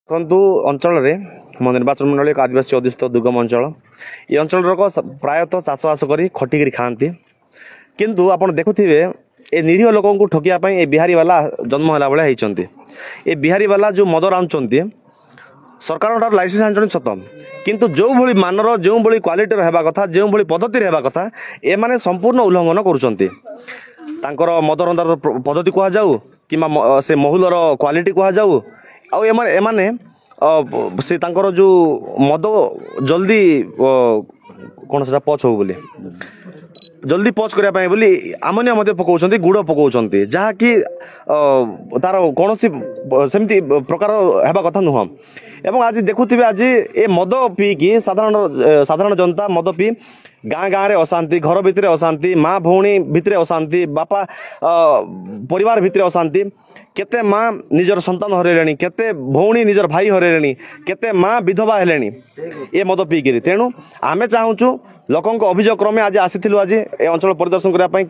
ଦେଖନ୍ତୁ ଅଞ୍ଚଳରେ ମୋ ନିର୍ବାଚନ ମଣ୍ଡଳୀ ଏକ ଆଦିବାସୀ ଅଧିଷ୍ଠିତ ଦୁର୍ଗମ ଅଞ୍ଚଳ। ଏ ଅଞ୍ଚଳର ଲୋକ ପ୍ରାୟତଃ ଚାଷବାସ କରି ଖଟିକିରି ଖାଆନ୍ତି, କିନ୍ତୁ ଆପଣ ଦେଖୁଥିବେ ଏ ନିରୀହ ଲୋକଙ୍କୁ ଠକିବା ପାଇଁ ଏ ବିହାରୀବାଲା ଜନ୍ମ ହେଲା ଭଳିଆ ହେଇଛନ୍ତି। ଏ ବିହାରୀବାଲା ଯେଉଁ ମଦ ରାନ୍ଧୁଛନ୍ତି ସରକାରଙ୍କ ଠାରୁ ଲାଇସେନ୍ସ ଆଣିଛନ୍ତି ସତ, କିନ୍ତୁ ଯେଉଁଭଳି ମାନର ଯେଉଁଭଳି କ୍ୱାଲିଟିର ହେବା କଥା ଯେଉଁଭଳି ପଦ୍ଧତିରେ ହେବା କଥା ଏମାନେ ସମ୍ପୂର୍ଣ୍ଣ ଉଲ୍ଲଂଘନ କରୁଛନ୍ତି। ତାଙ୍କର ମଦ ରନ୍ଧାର ପଦ୍ଧତି କୁହାଯାଉ କିମ୍ବା ସେ ମହୁଲର କ୍ୱାଲିଟି କୁହାଯାଉ, ଆଉ ଏମାନେ ସେ ତାଙ୍କର ଯେଉଁ ମଦ ଜଲ୍ଦି କ'ଣ ସେଟା ପଚ୍ ହଉ ବୋଲି ଜଲ୍ଦି ପଚ୍ କରିବା ପାଇଁ ବୋଲି ଆମୋନିଆ ମଧ୍ୟ ପକାଉଛନ୍ତି, ଗୁଡ଼ ପକାଉଛନ୍ତି, ଯାହାକି ତାର କୌଣସି ସେମିତି ପ୍ରକାର ହେବା କଥା ନୁହଁ। ଏବଂ ଆଜି ଦେଖୁଥିବେ ଆଜି ଏ ମଦ ପିଇକି ସାଧାରଣ ଜନତା ମଦ ପିଇ ଗାଁରେ ଅଶାନ୍ତି, ଘର ଭିତରେ ଅଶାନ୍ତି, ମା ଭଉଣୀ ଭିତରେ ଅଶାନ୍ତି, ବାପା ପରିବାର ଭିତରେ ଅଶାନ୍ତି। କେତେ ମା ନିଜର ସନ୍ତାନ ହରାଇଲେଣି, କେତେ ଭଉଣୀ ନିଜର ଭାଇ ହରାଇଲେଣି, କେତେ ମା ବିଧବା ହେଲେଣି ଏ ମଦ ପିଇକିରି। ତେଣୁ ଆମେ ଚାହୁଁଛୁ ଲୋକଙ୍କ ଅଭିଯୋଗ କ୍ରମେ ଆଜି ଆସିଥିଲୁ ଆଜି ଏ ଅଞ୍ଚଳ ପରିଦର୍ଶନ କରିବା ପାଇଁ।